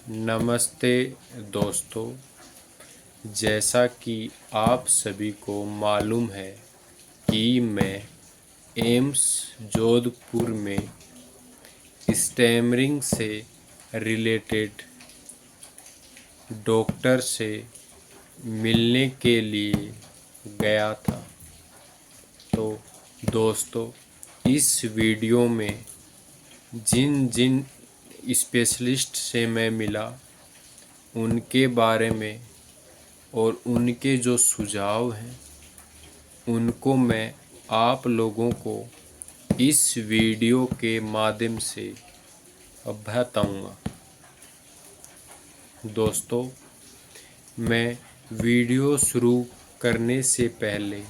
नमस्ते दोस्तों। जैसा कि आप सभी को मालूम है कि मैं एम्स जोधपुर में स्टैमरिंग से रिलेटेड डॉक्टर से मिलने के लिए गया था। तो दोस्तों, इस वीडियो में जिन जिन स्पेशलिस्ट से मैं मिला उनके बारे में और उनके जो सुझाव हैं उनको मैं आप लोगों को इस वीडियो के माध्यम से बताऊंगा। दोस्तों, मैं वीडियो शुरू करने से पहले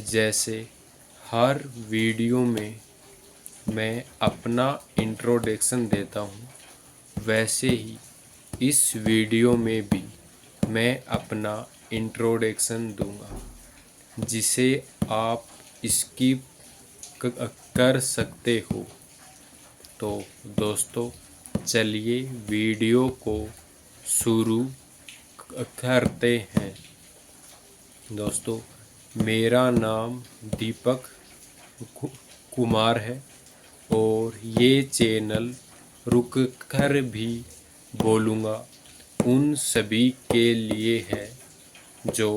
जैसे हर वीडियो में मैं अपना इंट्रोडक्शन देता हूँ, वैसे ही इस वीडियो में भी मैं अपना इंट्रोडक्शन दूंगा, जिसे आप स्किप कर सकते हो। तो दोस्तों, चलिए वीडियो को शुरू करते हैं। दोस्तों, मेरा नाम दीपक कुमार है और ये चैनल रुक कर भी बोलूँगा उन सभी के लिए है जो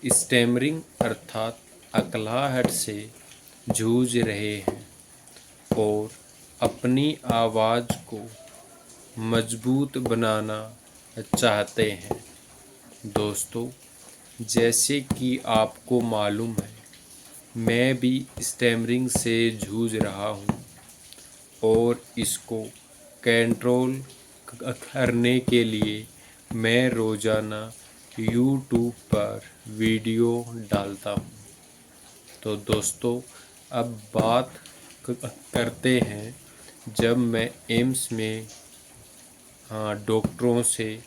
स्टैमरिंग अर्थात अकलाहट से जूझ रहे हैं और अपनी आवाज़ को मजबूत बनाना चाहते हैं। दोस्तों, जैसे कि आपको मालूम है, मैं भी स्टैमरिंग से जूझ रहा हूँ और इसको कंट्रोल करने के लिए मैं रोज़ाना यूट्यूब पर वीडियो डालता हूँ। तो दोस्तों, अब बात करते हैं जब मैं एम्स में डॉक्टरों से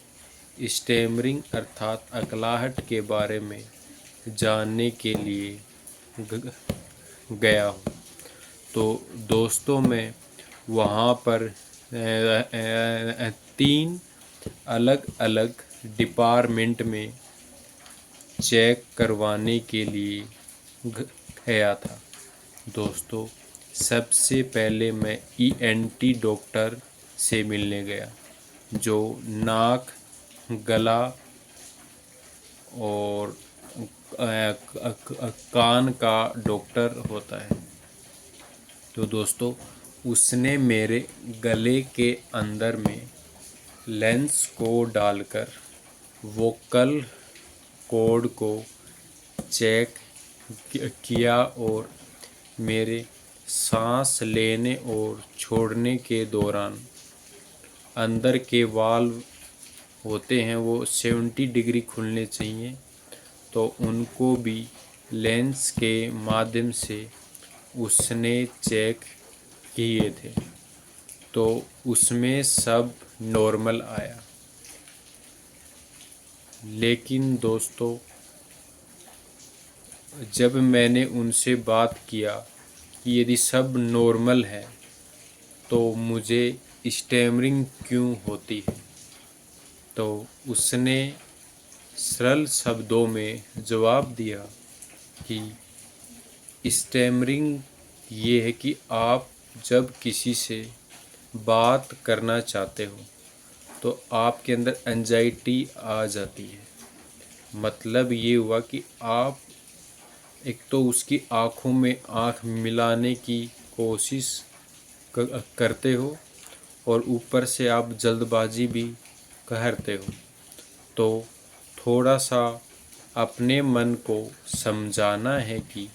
स्टैमरिंग अर्थात अकलाहट के बारे में जानने के लिए गया हूँ। तो दोस्तों, मैं वहाँ पर 3 अलग अलग डिपार्टमेंट में चेक करवाने के लिए गया था। दोस्तों, सबसे पहले मैं ENT डॉक्टर से मिलने गया, जो नाक, गला और कान का डॉक्टर होता है। तो दोस्तों, उसने मेरे गले के अंदर में लेंस को डालकर वोकल कॉर्ड को चेक किया और मेरे सांस लेने और छोड़ने के दौरान अंदर के वाल्व होते हैं वो 70 डिग्री खुलने चाहिए, तो उनको भी लेंस के माध्यम से उसने चेक किए थे। तो उसमें सब नॉर्मल आया। लेकिन दोस्तों, जब मैंने उनसे बात किया कि यदि सब नॉर्मल है तो मुझे स्टैमरिंग क्यों होती है, तो उसने सरल शब्दों में जवाब दिया कि स्टैमरिंग ये है कि आप जब किसी से बात करना चाहते हो तो आपके अंदर एंजाइटी आ जाती है। मतलब ये हुआ कि आप एक तो उसकी आँखों में आँख मिलाने की कोशिश करते हो और ऊपर से आप जल्दबाजी भी करते हो। तो थोड़ा सा अपने मन को समझाना है कि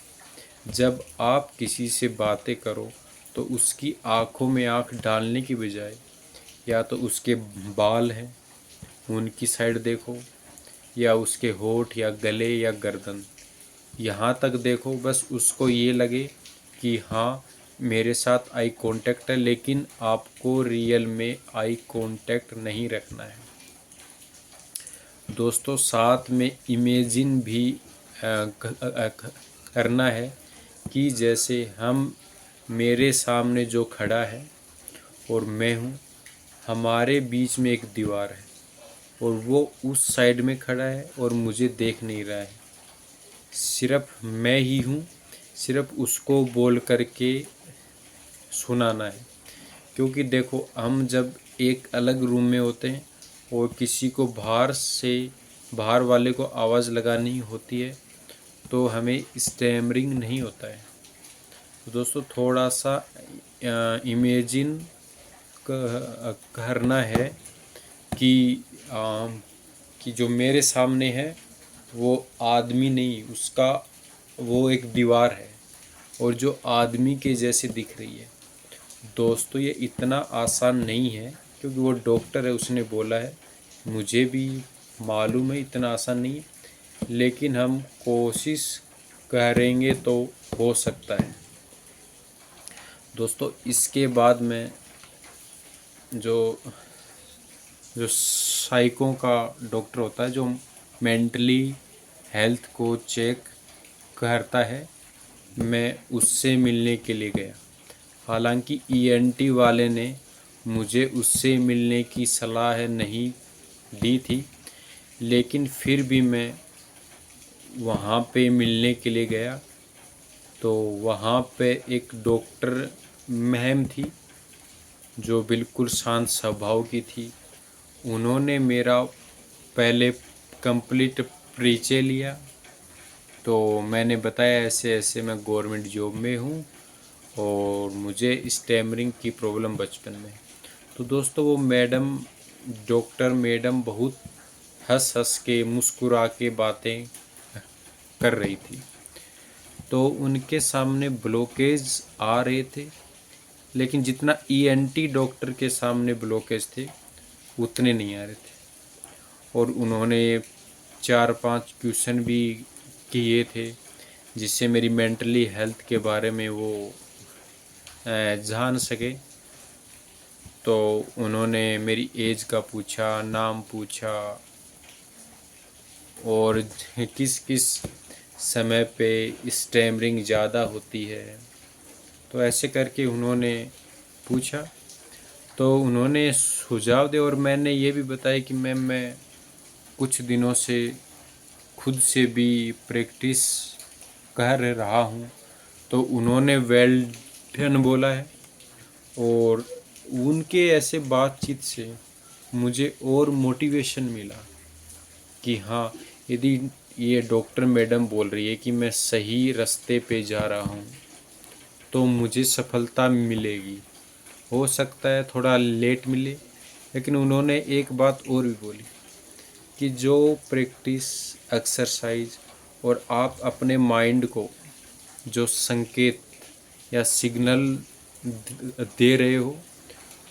जब आप किसी से बातें करो तो उसकी आँखों में आँख डालने की बजाय या तो उसके बाल हैं उनकी साइड देखो, या उसके होठ या गले या गर्दन, यहाँ तक देखो। बस उसको ये लगे कि हाँ, मेरे साथ आई कांटेक्ट है, लेकिन आपको रियल में आई कांटेक्ट नहीं रखना है। दोस्तों, साथ में इमेजिन भी करना है कि जैसे हम मेरे सामने जो खड़ा है और मैं हूँ, हमारे बीच में एक दीवार है और वो उस साइड में खड़ा है और मुझे देख नहीं रहा है। सिर्फ मैं ही हूँ, सिर्फ उसको बोल करके सुनाना है। क्योंकि देखो, हम जब एक अलग रूम में होते हैं और किसी को बाहर वाले को आवाज़ लगानी होती है तो हमें स्टैमरिंग नहीं होता है। तो दोस्तों, थोड़ा सा इमेजिन करना है कि कि जो मेरे सामने है वो आदमी नहीं, उसका वो एक दीवार है और जो आदमी के जैसे दिख रही है। दोस्तों, ये इतना आसान नहीं है, क्योंकि वो डॉक्टर है, उसने बोला है, मुझे भी मालूम है इतना आसान नहीं है, लेकिन हम कोशिश करेंगे तो हो सकता है। दोस्तों, इसके बाद में जो जो साइकों का डॉक्टर होता है, जो मेंटली हेल्थ को चेक करता है, मैं उससे मिलने के लिए गया। हालांकि ईएनटी वाले ने मुझे उससे मिलने की सलाह नहीं दी थी, लेकिन फिर भी मैं वहाँ पे मिलने के लिए गया। तो वहाँ पे एक डॉक्टर मैम थी जो बिल्कुल शांत स्वभाव की थी। उन्होंने मेरा पहले कंप्लीट परिचय लिया। तो मैंने बताया, ऐसे ऐसे मैं गवर्नमेंट जॉब में हूँ और मुझे स्टैमरिंग की प्रॉब्लम बचपन में। तो दोस्तों, वो डॉक्टर मैडम बहुत हंस हंस के मुस्कुरा के बातें कर रही थी। तो उनके सामने ब्लॉकेज आ रहे थे, लेकिन जितना ईएनटी डॉक्टर के सामने ब्लॉकेज थे उतने नहीं आ रहे थे। और उन्होंने 4-5 क्वेश्चन भी किए थे जिससे मेरी मेंटली हेल्थ के बारे में वो जान सके। तो उन्होंने मेरी एज का पूछा, नाम पूछा और किस किस समय पे स्टैमरिंग ज़्यादा होती है। तो ऐसे करके उन्होंने पूछा। तो उन्होंने सुझाव दिया और मैंने ये भी बताया कि मैं कुछ दिनों से खुद से भी प्रैक्टिस कर रहा हूँ। तो उन्होंने वेल डन बोला है और उनके ऐसे बातचीत से मुझे और मोटिवेशन मिला कि हाँ, यदि ये डॉक्टर मैडम बोल रही है कि मैं सही रास्ते पे जा रहा हूँ तो मुझे सफलता मिलेगी। हो सकता है थोड़ा लेट मिले, लेकिन उन्होंने एक बात और भी बोली कि जो प्रैक्टिस, एक्सरसाइज और आप अपने माइंड को जो संकेत या सिग्नल दे रहे हो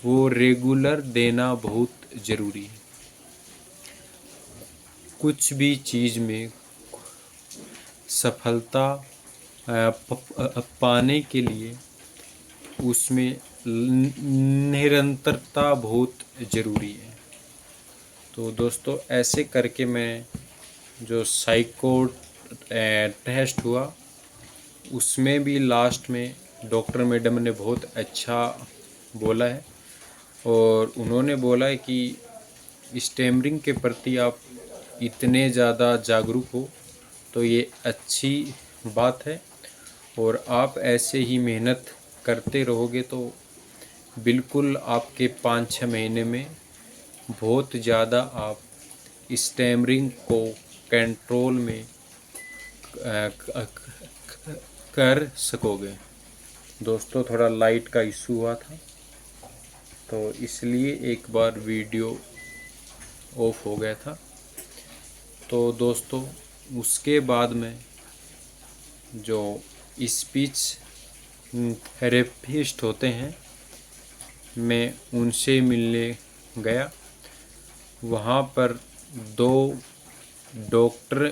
वो रेगुलर देना बहुत ज़रूरी है। कुछ भी चीज़ में सफलता पाने के लिए उसमें निरंतरता बहुत ज़रूरी है। तो दोस्तों, ऐसे करके मैं जो साइको टेस्ट हुआ उसमें भी लास्ट में डॉक्टर मैडम ने बहुत अच्छा बोला है और उन्होंने बोला है कि स्टैमरिंग के प्रति आप इतने ज़्यादा जागरूक हो तो ये अच्छी बात है और आप ऐसे ही मेहनत करते रहोगे तो बिल्कुल आपके 5-6 महीने में बहुत ज़्यादा आप स्टैमरिंग को कंट्रोल में कर सकोगे। दोस्तों, थोड़ा लाइट का इशू हुआ था तो इसलिए एक बार वीडियो ऑफ हो गया था। तो दोस्तों, उसके बाद में जो स्पीच थेरेपिस्ट होते हैं मैं उनसे मिलने गया। वहाँ पर 2 डॉक्टर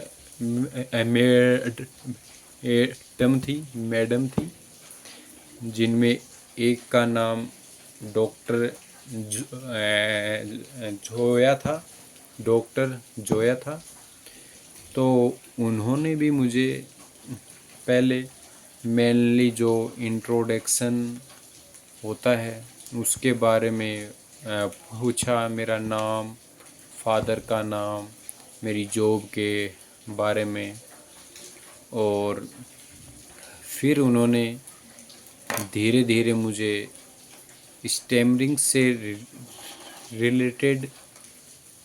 मैडम थी जिनमें एक का नाम डॉक्टर जोया था, डॉक्टर जोया था। तो उन्होंने भी मुझे पहले मेनली जो इंट्रोडक्शन होता है उसके बारे में पूछा मेरा नाम, फादर का नाम, मेरी जॉब के बारे में, और फिर उन्होंने धीरे धीरे मुझे स्टैमरिंग से रिलेटेड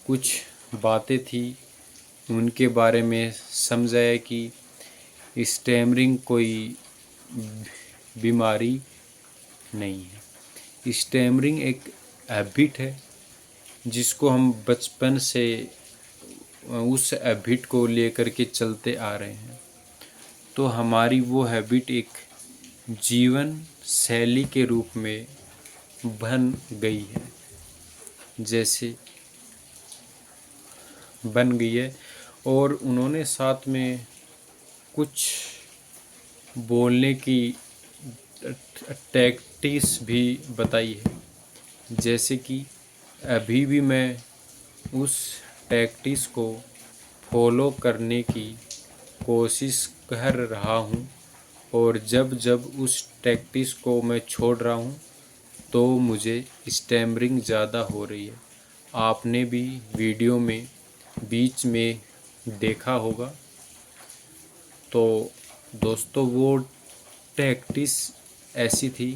कुछ बातें थी उनके बारे में समझाया कि स्टैमरिंग कोई बीमारी नहीं है। स्टैमरिंग एक हैबिट है जिसको हम बचपन से उस हैबिट को लेकर के चलते आ रहे हैं। तो हमारी वो हैबिट एक जीवन शैली के रूप में बन गई है, जैसे बन गई है। और उन्होंने साथ में कुछ बोलने की टैक्टिक्स भी बताई है, जैसे कि अभी भी मैं उस टैक्टिक्स को फॉलो करने की कोशिश कर रहा हूँ, और जब जब उस टैक्टिक्स को मैं छोड़ रहा हूँ तो मुझे स्टैमरिंग ज़्यादा हो रही है। आपने भी वीडियो में बीच में देखा होगा। तो दोस्तों वो टैक्टिक्स ऐसी थी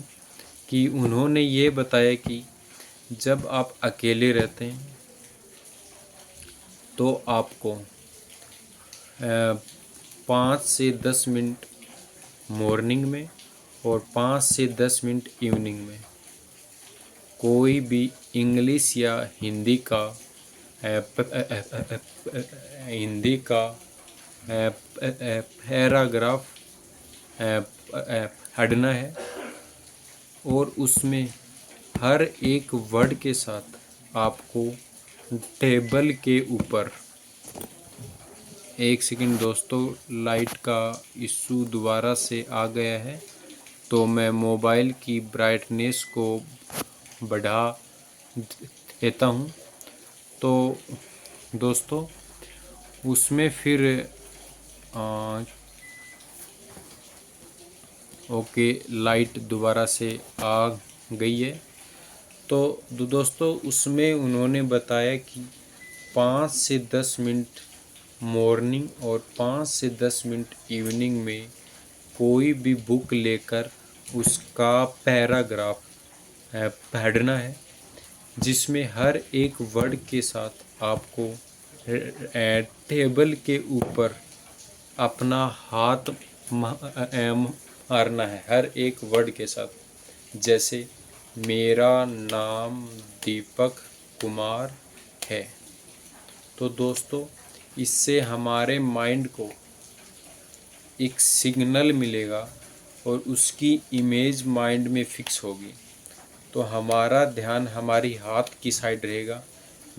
कि उन्होंने ये बताया कि जब आप अकेले रहते हैं तो आपको 5 से 10 मिनट मॉर्निंग में और 5 से 10 मिनट इवनिंग में कोई भी इंग्लिश या हिंदी का पैराग्राफ पढ़ना है, और उसमें हर एक वर्ड के साथ आपको टेबल के ऊपर, एक सेकंड दोस्तों, लाइट का इशू दोबारा से आ गया है, तो मैं मोबाइल की ब्राइटनेस को बढ़ा देता हूँ। तो दोस्तों उसमें फिर ओके, लाइट दोबारा से आ गई है। तो दोस्तों उसमें उन्होंने बताया कि 5 से 10 मिनट मॉर्निंग और 5 से 10 मिनट इवनिंग में कोई भी बुक लेकर उसका पैराग्राफ पढ़ना है, जिसमें हर एक वर्ड के साथ आपको टेबल के ऊपर अपना हाथ मारना है हर एक वर्ड के साथ। जैसे मेरा नाम दीपक कुमार है। तो दोस्तों इससे हमारे माइंड को एक सिग्नल मिलेगा और उसकी इमेज माइंड में फिक्स होगी, तो हमारा ध्यान हमारी हाथ की साइड रहेगा,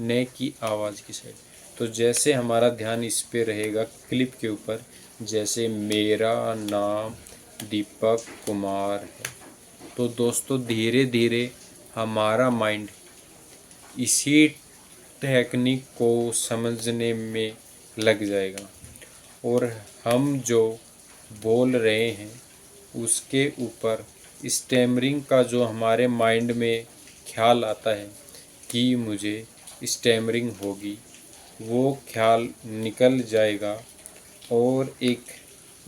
न कि आवाज़ की साइड। तो जैसे हमारा ध्यान इस पे रहेगा क्लिप के ऊपर, जैसे मेरा नाम दीपक कुमार है, तो दोस्तों धीरे धीरे हमारा माइंड इसी टेक्निक को समझने में लग जाएगा, और हम जो बोल रहे हैं उसके ऊपर स्टैमरिंग का जो हमारे माइंड में ख्याल आता है कि मुझे स्टैमरिंग होगी, वो ख्याल निकल जाएगा और एक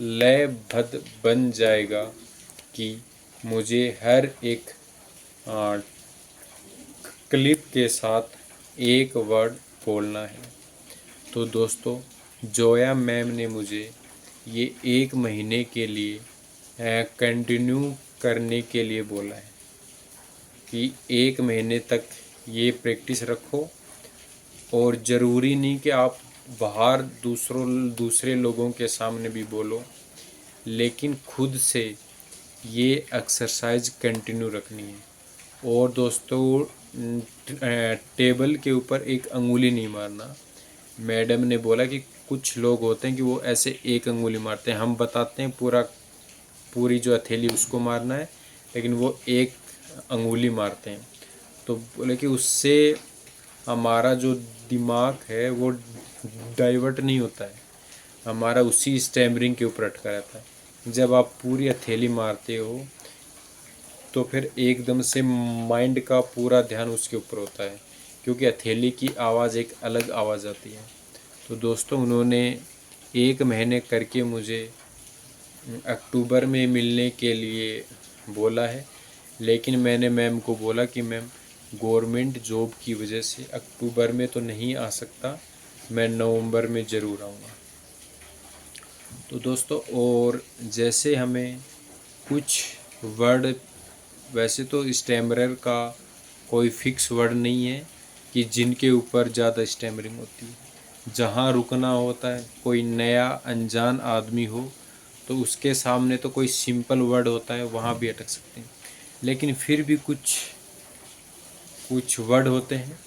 लयबद्ध बन जाएगा कि मुझे हर एक क्लिप के साथ एक वर्ड बोलना है। तो दोस्तों जोया मैम ने मुझे ये 1 महीने के लिए कंटिन्यू करने के लिए बोला है कि 1 महीने तक ये प्रैक्टिस रखो, और ज़रूरी नहीं कि आप बाहर दूसरे लोगों के सामने भी बोलो, लेकिन खुद से ये एक्सरसाइज कंटिन्यू रखनी है। और दोस्तों टेबल के ऊपर एक अंगुली नहीं मारना। मैडम ने बोला कि कुछ लोग होते हैं कि वो ऐसे एक अंगुली मारते हैं, हम बताते हैं पूरी जो हथेली उसको मारना है, लेकिन वो एक अंगुली मारते हैं। तो बोले कि उससे हमारा जो दिमाग है वो डाइवर्ट नहीं होता है, हमारा उसी स्टैमरिंग के ऊपर अटका रहता है। जब आप पूरी हथेली मारते हो तो फिर एकदम से माइंड का पूरा ध्यान उसके ऊपर होता है, क्योंकि हथेली की आवाज़ एक अलग आवाज़ आती है। तो दोस्तों उन्होंने 1 महीने करके मुझे अक्टूबर में मिलने के लिए बोला है, लेकिन मैंने मैम को बोला कि मैम गवर्नमेंट जॉब की वजह से अक्टूबर में तो नहीं आ सकता, मैं नवंबर में ज़रूर आऊँगा। तो दोस्तों और जैसे हमें कुछ वर्ड, वैसे तो स्टैमरर का कोई फिक्स वर्ड नहीं है कि जिनके ऊपर ज़्यादा स्टैमरिंग होती है। जहाँ रुकना होता है, कोई नया अनजान आदमी हो तो उसके सामने तो कोई सिंपल वर्ड होता है, वहाँ भी अटक सकते हैं। लेकिन फिर भी कुछ कुछ वर्ड होते हैं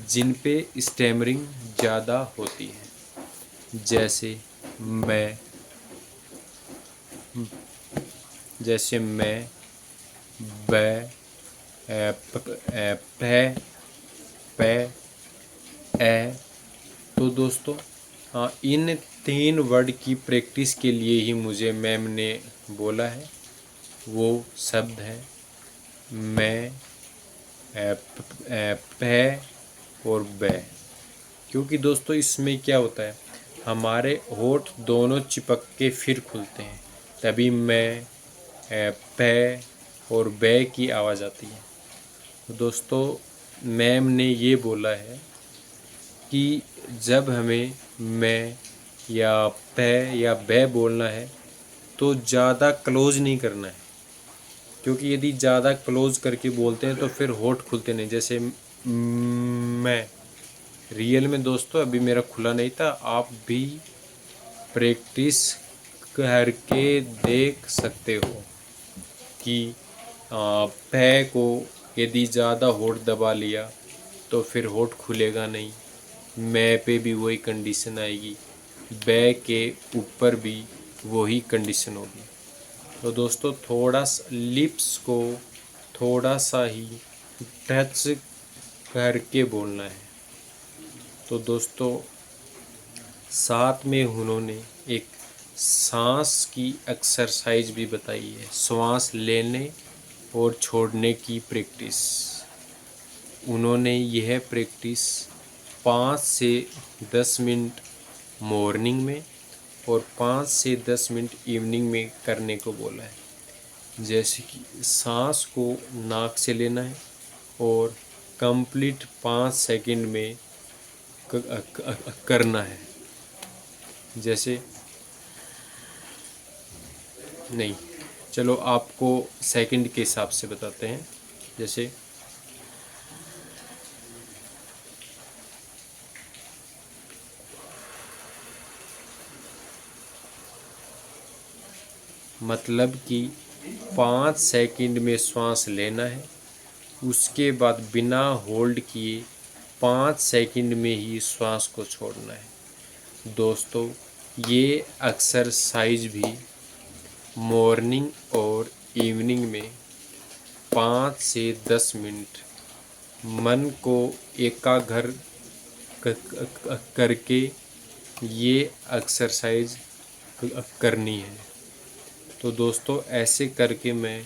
जिन पे स्टैमरिंग ज़्यादा होती है। जैसे मैं, ब, प, पे, ए। तो दोस्तों हाँ, इन 3 वर्ड की प्रैक्टिस के लिए ही मुझे मैम ने बोला है। वो शब्द है मैं, पे और बे। क्योंकि दोस्तों इसमें क्या होता है, हमारे होठ दोनों चिपक के फिर खुलते हैं, तभी मैं, पे और बे की आवाज़ आती है। तो दोस्तों मैम ने ये बोला है कि जब हमें मैं या पे या बे बोलना है तो ज़्यादा क्लोज नहीं करना है, क्योंकि यदि ज़्यादा क्लोज करके बोलते हैं तो फिर होठ खुलते नहीं। जैसे मैं, रियल में दोस्तों अभी मेरा खुला नहीं था, आप भी प्रैक्टिस करके देख सकते हो कि पे को यदि ज़्यादा होठ दबा लिया तो फिर होठ खुलेगा नहीं। मैं पे भी वही कंडीशन आएगी, बे के ऊपर भी वही कंडीशन होगी। तो दोस्तों थोड़ा सा लिप्स को थोड़ा सा ही टच करके बोलना है। तो दोस्तों साथ में उन्होंने एक सांस की एक्सरसाइज भी बताई है, श्वास लेने और छोड़ने की प्रैक्टिस। उन्होंने यह प्रैक्टिस 5 से 10 मिनट मॉर्निंग में और 5 से 10 मिनट इवनिंग में करने को बोला है। जैसे कि सांस को नाक से लेना है और कंप्लीट 5 सेकंड में करना है। जैसे नहीं, चलो आपको सेकंड के हिसाब से बताते हैं। जैसे मतलब कि 5 सेकंड में श्वास लेना है, उसके बाद बिना होल्ड किए 5 सेकंड में ही श्वास को छोड़ना है। दोस्तों ये एक्सरसाइज भी मॉर्निंग और इवनिंग में 5 से 10 मिनट मन को एकाग्र करके ये एक्सरसाइज करनी है। तो दोस्तों ऐसे करके मैं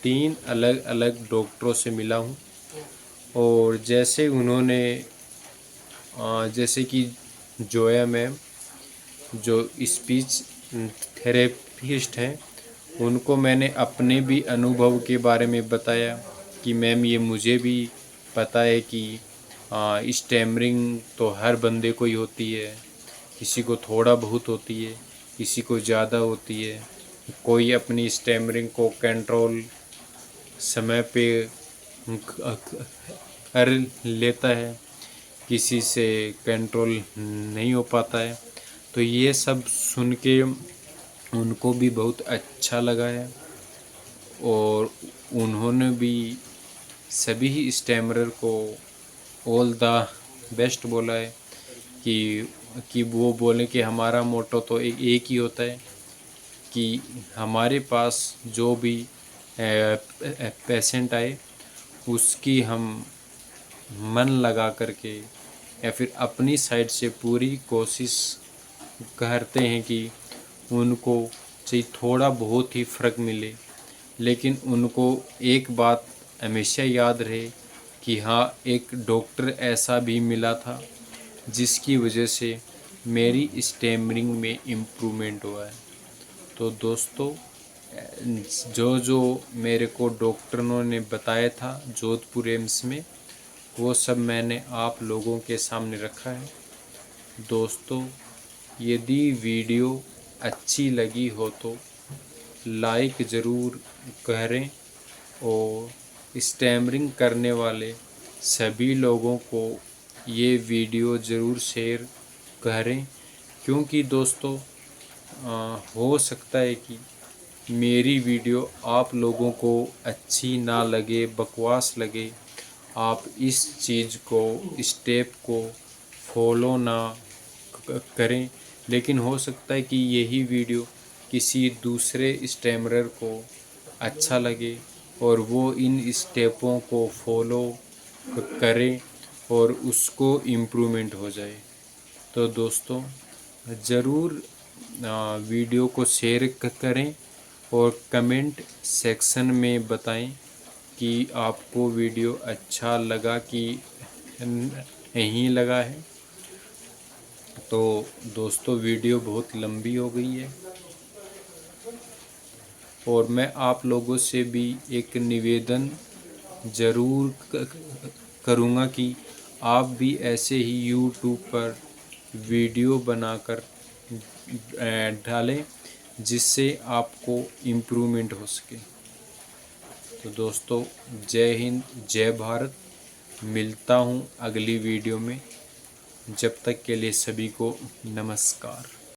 3 अलग अलग डॉक्टरों से मिला हूँ, और जैसे उन्होंने जैसे कि जोया मैम जो स्पीच थेरेपिस्ट हैं, उनको मैंने अपने भी अनुभव के बारे में बताया कि मैम ये मुझे भी पता है कि स्टैमरिंग तो हर बंदे को ही होती है, किसी को थोड़ा बहुत होती है, किसी को ज़्यादा होती है। कोई अपनी स्टैमरिंग को कंट्रोल समय पे कर लेता है, किसी से कंट्रोल नहीं हो पाता है। तो ये सब सुन के उनको भी बहुत अच्छा लगा है, और उन्होंने भी सभी स्टैमरर को ऑल द बेस्ट बोला है कि वो बोले कि हमारा मोटो तो एक ही होता है कि हमारे पास जो भी पेशेंट आए उसकी हम मन लगा करके या फिर अपनी साइड से पूरी कोशिश करते हैं कि उनको चाहे थोड़ा बहुत ही फ़र्क मिले, लेकिन उनको एक बात हमेशा याद रहे कि हाँ, एक डॉक्टर ऐसा भी मिला था जिसकी वजह से मेरी स्टैमरिंग में इम्प्रूवमेंट हुआ है। तो दोस्तों, जो जो मेरे को डॉक्टरों ने बताया था जोधपुर एम्स में, वो सब मैंने आप लोगों के सामने रखा है। दोस्तों, यदि वीडियो अच्छी लगी हो तो लाइक ज़रूर करें और स्टैमरिंग करने वाले सभी लोगों को ये वीडियो ज़रूर शेयर करें, क्योंकि दोस्तों हो सकता है कि मेरी वीडियो आप लोगों को अच्छी ना लगे, बकवास लगे, आप इस चीज़ को, स्टेप को फॉलो ना करें। लेकिन हो सकता है कि यही वीडियो किसी दूसरे स्टैमरर को अच्छा लगे और वो इन स्टेपों को फॉलो करे और उसको इम्प्रूवमेंट हो जाए। तो दोस्तों, ज़रूर वीडियो को शेयर करें और कमेंट सेक्शन में बताएं कि आपको वीडियो अच्छा लगा कि नहीं लगा है। तो दोस्तों, वीडियो बहुत लंबी हो गई है और मैं आप लोगों से भी एक निवेदन ज़रूर करूँगा कि आप भी ऐसे ही यूट्यूब पर वीडियो बनाकर डालें जिससे आपको इम्प्रूवमेंट हो सके। तो दोस्तों, जय हिंद, जय भारत। मिलता हूँ अगली वीडियो में। जब तक के लिए सभी को नमस्कार।